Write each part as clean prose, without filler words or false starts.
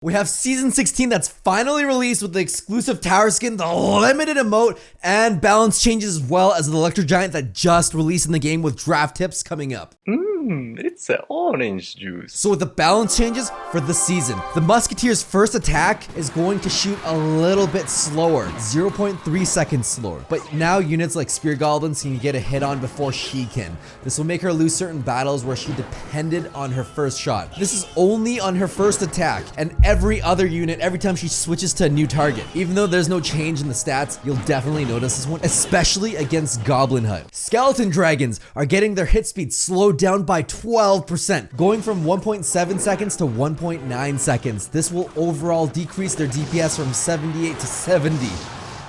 We have Season 16 that's finally released with the exclusive tower skin, the limited emote, and balance changes as well as the Electro Giant that just released in the game with draft tips coming up. It's an orange juice. So with the balance changes for the season, the Musketeer's first attack is going to shoot a little bit slower, 0.3 seconds slower. But now units like Spear Goblins can get a hit on before she can. This will make her lose certain battles where she depended on her first shot. This is only on her first attack, and every other unit, every time she switches to a new target. Even though there's no change in the stats, you'll definitely notice this one, especially against Goblin Hut. Skeleton Dragons are getting their hit speed slowed down by 12%, going from 1.7 seconds to 1.9 seconds. This will overall decrease their DPS from 78 to 70.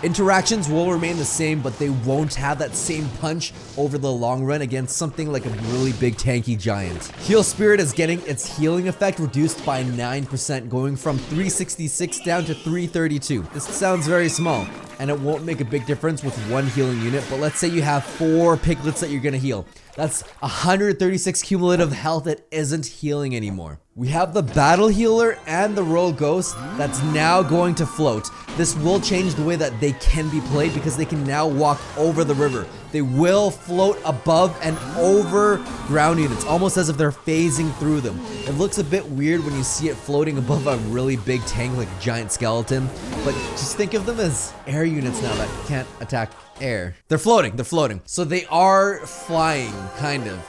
Interactions will remain the same, but they won't have that same punch over the long run against something like a really big tanky giant. Heal Spirit is getting its healing effect reduced by 9%, going from 366 down to 332. This sounds very small, and it won't make a big difference with one healing unit, but let's say you have 4 piglets that you're gonna heal. That's 136 cumulative health that isn't healing anymore. We have the Battle Healer and the Royal Ghost that's now going to float. This will change the way that they can be played because they can now walk over the river. They will float above and over ground units, almost as if they're phasing through them. It looks a bit weird when you see it floating above a really big tank like a giant skeleton, but just think of them as air units now that can't attack air. They're floating, So they are flying, kind of.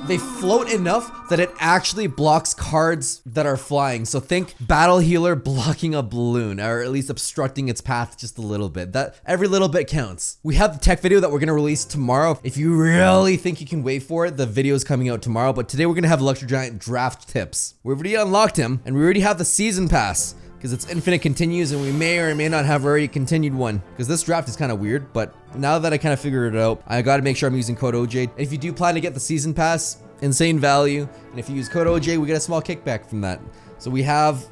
They float enough that it actually blocks cards that are flying. So think Battle Healer blocking a balloon, or at least obstructing its path just a little bit. That every little bit counts. We have the tech video that we're gonna release tomorrow. If you really think you can wait for it, the video is coming out tomorrow. But today we're gonna have Electro Giant draft tips. We already unlocked him, and we already have the season pass, because it's infinite continues, and we may or may not have already continued one, because this draft is kind of weird. But now that I kind of figured it out, I gotta make sure I'm using code OJ. And if you do plan to get the season pass, insane value, and if you use code OJ, we get a small kickback from that. So we have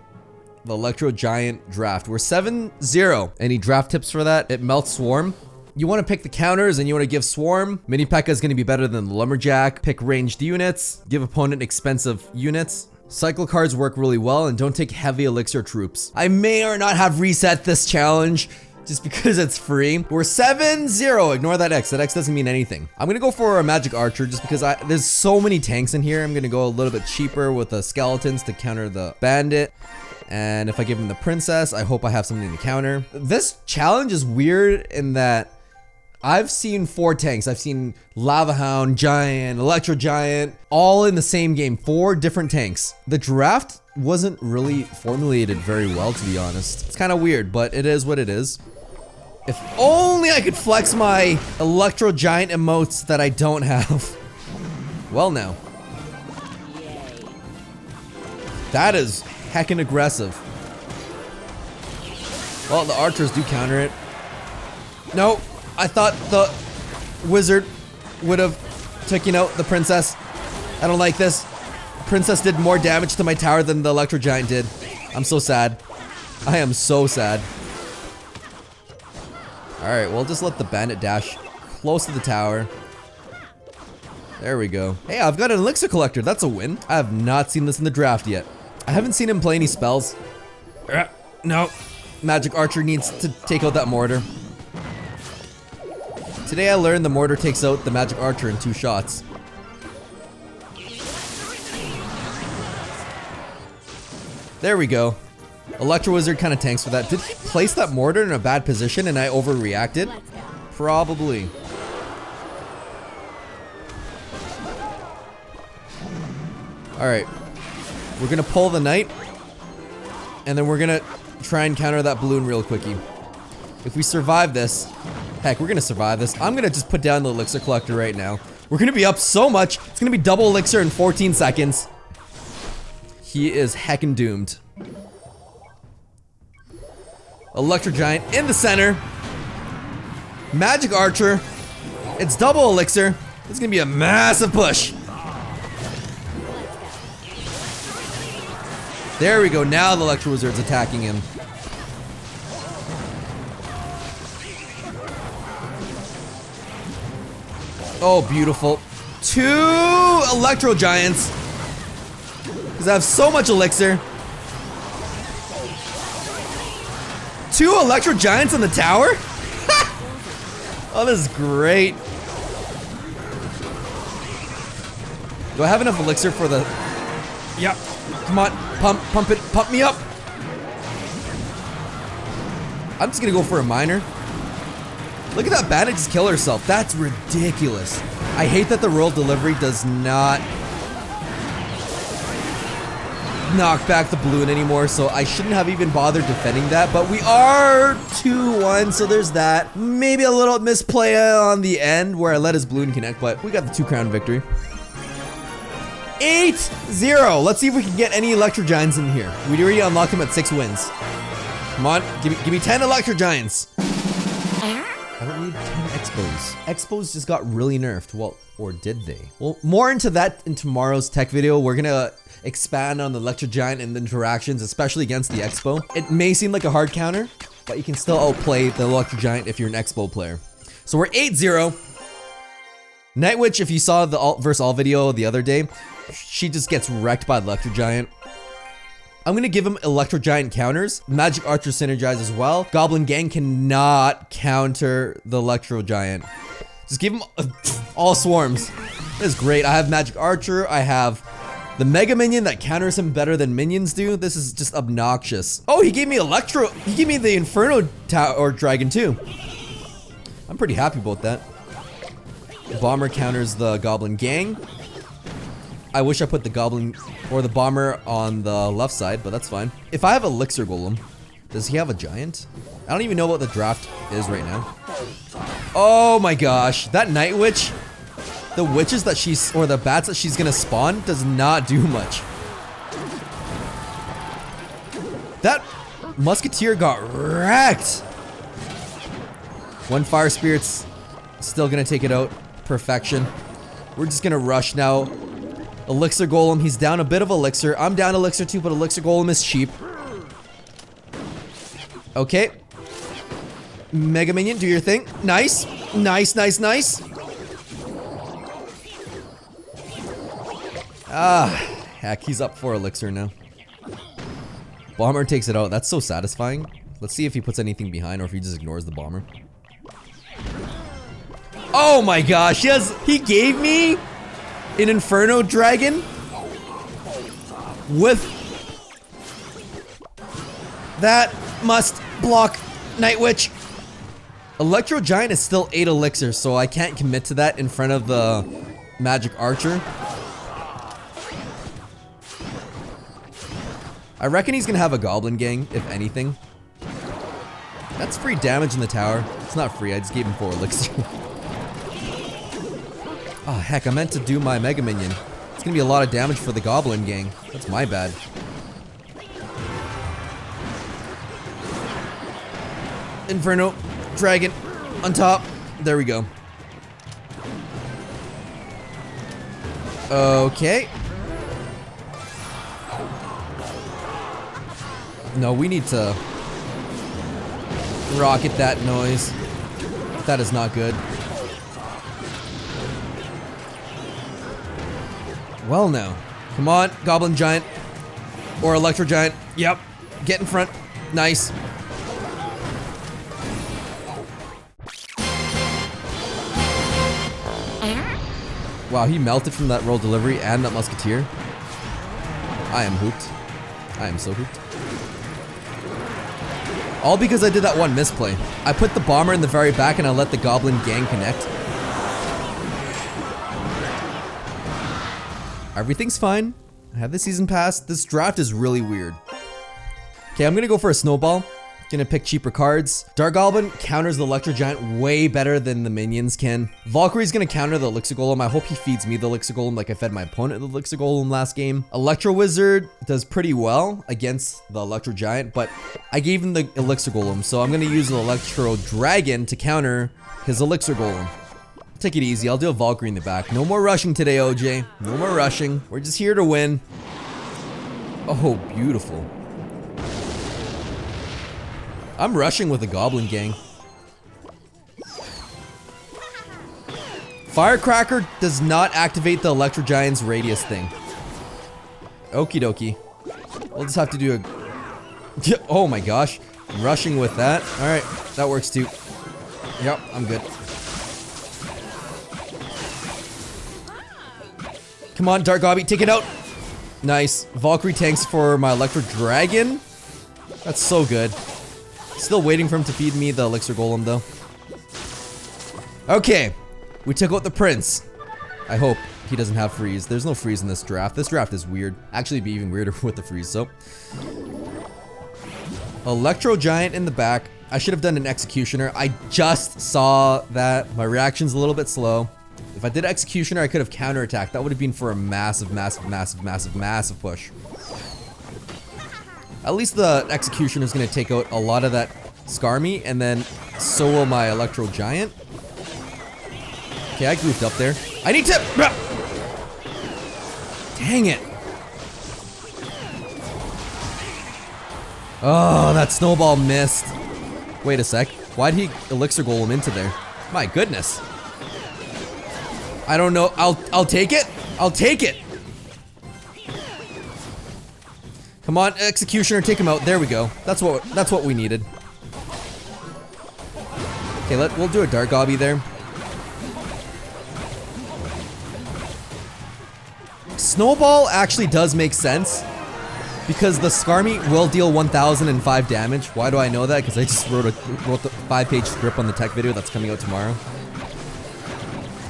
the Electro Giant draft. We're 7-0. Any draft tips for that? It melts Swarm. You want to pick the counters, and you want to give Swarm. Mini Pekka is going to be better than the Lumberjack. Pick ranged units. Give opponent expensive units. Cycle cards work really well, and don't take heavy elixir troops. I may or not have reset this challenge just because it's free. We're 7-0. Ignore that X. That X doesn't mean anything. I'm gonna go for a magic archer just because there's so many tanks in here. I'm gonna go a little bit cheaper with the skeletons to counter the bandit. And if I give him the princess, I hope I have something to counter. This challenge is weird in that I've seen 4 tanks. I've seen Lava Hound, Giant, Electro Giant, all in the same game. 4 different tanks. The draft wasn't really formulated very well, to be honest. It's kind of weird, but it is what it is. If only I could flex my Electro Giant emotes that I don't have. Well, now. That is heckin' aggressive. Well, the archers do counter it. Nope. I thought the wizard would have taken out the princess. I don't like this. Princess did more damage to my tower than the Electro Giant did. I'm so sad. I am so sad. Alright, we'll just let the bandit dash close to the tower. There we go. Hey, I've got an elixir collector. That's a win. I have not seen this in the draft yet. I haven't seen him play any spells. No. Magic archer needs to take out that mortar. Today I learned the mortar takes out the magic archer in 2 shots. There we go. Electro Wizard kind of tanks for that. Did he place that mortar in a bad position and I overreacted? Probably. Alright. We're gonna pull the knight. And then we're gonna try and counter that balloon real quickie. If we survive this... Heck, we're gonna survive this. I'm gonna just put down the elixir collector right now. We're gonna be up so much. It's gonna be double elixir in 14 seconds. He is heckin' doomed. Electro Giant in the center. Magic Archer. It's double elixir. It's gonna be a massive push. There we go. Now the Electro Wizard's attacking him. Oh, beautiful. 2 Electro Giants. Because I have so much elixir. 2 Electro Giants in the tower? Oh, this is great. Do I have enough elixir for the... Yep. Come on, pump it, pump me up. I'm just gonna go for a miner. Look at that bandit just kill herself. That's ridiculous. I hate that the royal delivery does not knock back the balloon anymore, so I shouldn't have even bothered defending that, but we are 2-1, so there's that. Maybe a little misplay on the end where I let his balloon connect, but we got the 2-crown victory. 8-0. Let's see if we can get any Electro Giants in here. We already unlocked him at 6 wins. Come on, give me 10 Electro Giants. I don't need 10 Expos. Expos just got really nerfed. Well, or did they? Well, more into that in tomorrow's tech video. We're gonna expand on the Electro Giant and the interactions, especially against the Expo. It may seem like a hard counter, but you can still outplay the Electro Giant if you're an Expo player. So we're 8-0. Night Witch, if you saw the alt versus all video the other day, she just gets wrecked by the Electro Giant. I'm gonna give him Electro Giant counters. Magic Archer synergize as well. Goblin Gang cannot counter the Electro Giant. Just give him all swarms. This is great. I have Magic Archer. I have the Mega Minion that counters him better than minions do. This is just obnoxious. Oh, he gave me Electro. He gave me the Inferno or Dragon too. I'm pretty happy about that. The Bomber counters the Goblin Gang. I wish I put the Goblin or the Bomber on the left side, but that's fine. If I have Elixir Golem, does he have a Giant? I don't even know what the draft is right now. Oh my gosh, that Night Witch, the witches that she's, or the bats that she's gonna spawn does not do much. That Musketeer got wrecked. 1 Fire Spirit's still gonna take it out. Perfection. We're just gonna rush now. Elixir Golem, he's down a bit of Elixir. I'm down Elixir too, but Elixir Golem is cheap. Okay. Mega Minion, do your thing. Nice. Nice, nice, nice. Ah, heck, he's up 4 Elixir now. Bomber takes it out. That's so satisfying. Let's see if he puts anything behind or if he just ignores the Bomber. Oh my gosh, yes, he gave me an Inferno Dragon with that must block Night Witch. Electro Giant is still 8 Elixir, so I can't commit to that in front of the Magic Archer. I reckon he's gonna have a Goblin Gang, if anything. That's free damage in the tower. It's not free, I just gave him 4 Elixir. Oh heck, I meant to do my Mega Minion. It's gonna be a lot of damage for the Goblin Gang. That's my bad. Inferno, Dragon, on top. There we go. Okay. No, we need to rocket that noise. That is not good. Well now. Come on, Goblin Giant. Or Electro Giant. Yep. Get in front. Nice. Wow, he melted from that roll delivery and that Musketeer. I am hooped. I am so hooped. All because I did that one misplay. I put the Bomber in the very back and I let the Goblin Gang connect. Everything's fine. I have the season pass. This draft is really weird. Okay, I'm gonna go for a snowball. Gonna pick cheaper cards. Dark Goblin counters the Electro Giant way better than the minions can. Valkyrie's gonna counter the Elixir Golem. I hope he feeds me the Elixir Golem like I fed my opponent the Elixir Golem last game. Electro Wizard does pretty well against the Electro Giant, but I gave him the Elixir Golem, so I'm gonna use the Electro Dragon to counter his Elixir Golem. Take it easy, I'll do a Valkyrie in the back. No more rushing today, OJ. No more rushing. We're just here to win. Oh, beautiful. I'm rushing with the Goblin Gang. Firecracker does not activate the Electro Giant's radius thing. Okie dokie. We'll just have to do a... Oh my gosh. I'm rushing with that. Alright, that works too. Yep, I'm good. Come on, Dark Gobby, take it out. Nice. Valkyrie tanks for my Electro Dragon. That's so good. Still waiting for him to feed me the Elixir Golem, though. Okay. We took out the Prince. I hope he doesn't have freeze. There's no freeze in this draft. This draft is weird. Actually, it'd be even weirder with the freeze, so. Electro Giant in the back. I should have done an Executioner. I just saw that. My reaction's a little bit slow. If I did Executioner, I could have counterattacked. That would have been for a massive, massive, massive, massive, massive push. At least the Executioner is going to take out a lot of that Skarmy, and then so will my Electro Giant. Okay, I goofed up there. I need to... Dang it. Oh, that snowball missed. Wait a sec. Why'd he Elixir Golem into there? My goodness. I don't know. I'll take it. I'll take it. Come on, Executioner, take him out. There we go. That's what we needed. Okay, we'll do a Dark Gobby there. Snowball actually does make sense because the Skarmy will deal 1005 damage. Why do I know that? Because I just wrote the 5-page script on the tech video that's coming out tomorrow.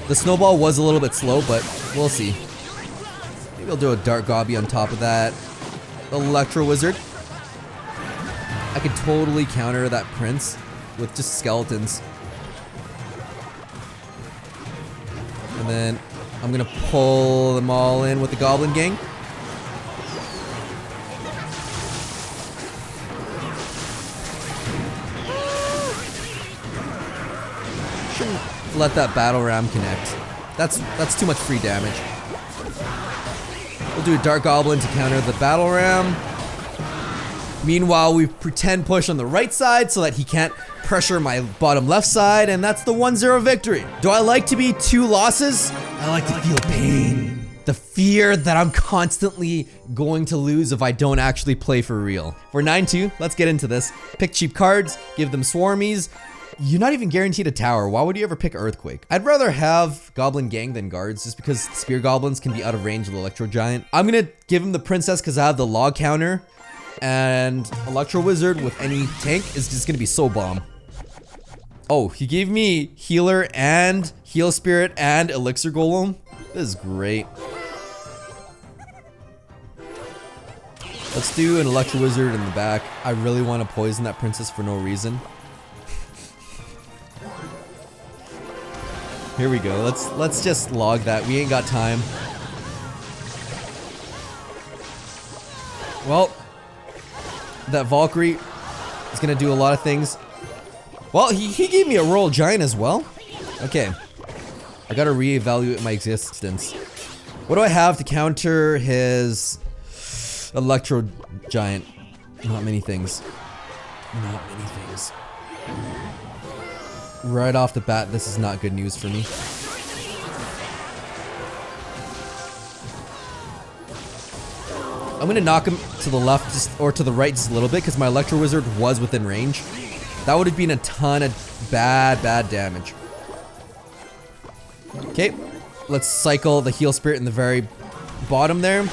The Snowball was a little bit slow, but we'll see. Maybe I'll do a Dark Gobby on top of that. Electro Wizard. I could totally counter that Prince with just skeletons. And then I'm gonna pull them all in with the Goblin Gang. Shouldn't let that Battle Ram connect. That's too much free damage. We'll do a Dark Goblin to counter the Battle Ram. Meanwhile, we pretend push on the right side so that he can't pressure my bottom left side, and that's the 1-0 victory. Do I like to be 2 losses? I like to feel pain. The fear that I'm constantly going to lose if I don't actually play for real. For 9-2, let's get into this. Pick cheap cards, give them swarmies. You're not even guaranteed a tower. Why would you ever pick Earthquake? I'd rather have Goblin Gang than guards just because Spear Goblins can be out of range of the Electro Giant. I'm gonna give him the Princess because I have the log counter, and Electro Wizard with any tank is just gonna be so bomb. Oh, he gave me Healer and Heal Spirit and Elixir Golem. This is great. Let's do an Electro Wizard in the back. I really want to poison that Princess for no reason. Here we go. Let's just log that. We ain't got time. Well, that Valkyrie is gonna do a lot of things. Well, he gave me a Royal Giant as well. Okay, I gotta reevaluate my existence. What do I have to counter his Electro Giant? Not many things. Not many things. Right off the bat, this is not good news for me. I'm gonna knock him to the left or to the right just a little bit because my Electro Wizard was within range. That would have been a ton of bad damage. Okay, let's cycle the Heal Spirit in the very bottom there.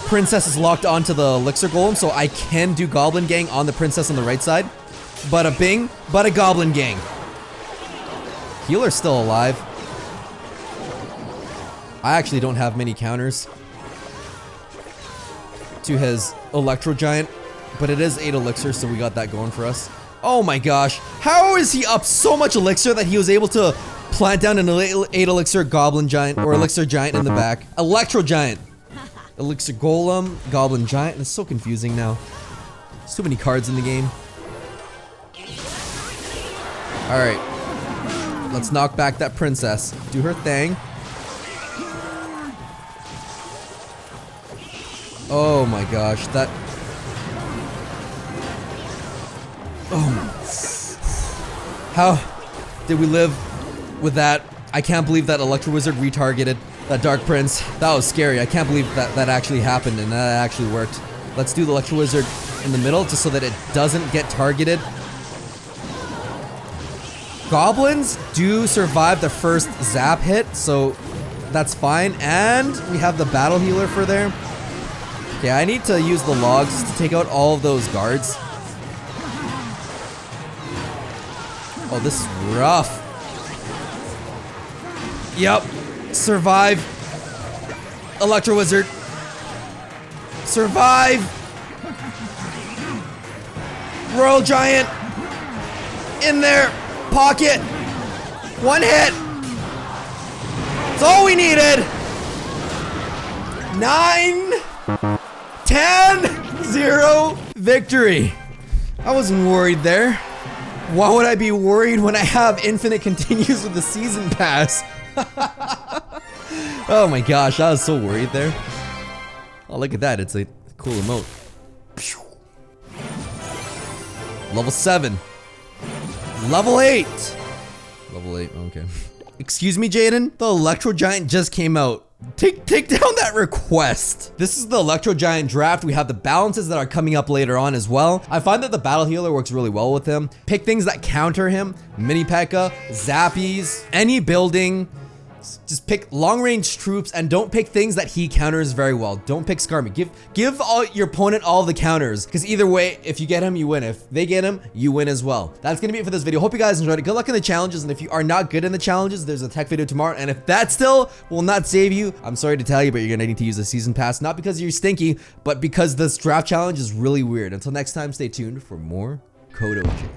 Princess is locked onto the Elixir Golem, so I can do Goblin Gang on the Princess on the right side. Bada bing, bada Goblin Gang. Healer's still alive. I actually don't have many counters to his Electro Giant, but it is 8 Elixir, so we got that going for us. Oh my gosh, how is he up so much Elixir that he was able to plant down an 8 Elixir Goblin Giant or Elixir Giant in the back? Electro Giant, Elixir Golem, Goblin Giant. It's so confusing now. There's too many cards in the game. Alright, let's knock back that Princess. Do her thing. Oh my gosh, that... Oh. How did we live with that? I can't believe that Electro Wizard retargeted that Dark Prince. That was scary. I can't believe that actually happened and that actually worked. Let's do the Electro Wizard in the middle just so that it doesn't get targeted. Goblins do survive the first zap hit, so that's fine. And we have the battle healer for there. Okay, I need to use the logs to take out all of those guards. Oh, this is rough. Yep. Survive. Electro Wizard. Survive. Royal Giant. In there. Pocket. One hit. That's all we needed. 9, 10, 0. Victory. I wasn't worried there. Why would I be worried when I have infinite continues with the season pass? Oh my gosh, I was so worried there. Oh, look at that. It's a cool emote. Level 7. Level 8. Level 8, okay. Excuse me, Jaden? The Electro Giant just came out. Take down that request. This is the Electro Giant draft. We have the balances that are coming up later on as well. I find that the battle healer works really well with him. Pick things that counter him. Mini Pekka, Zappies, any building. Just pick long-range troops and don't pick things that he counters very well. Don't pick Skarmy. Give all your opponent all the counters, because either way, if you get him, you win. If they get him, you win as well. That's gonna be it for this video. Hope you guys enjoyed it. Good luck in the challenges, and if you are not good in the challenges, there's a tech video tomorrow, and if that still will not save you, I'm sorry to tell you, but you're gonna need to use the season pass, not because you're stinky, but because this draft challenge is really weird. Until next time, stay tuned for more Code OG.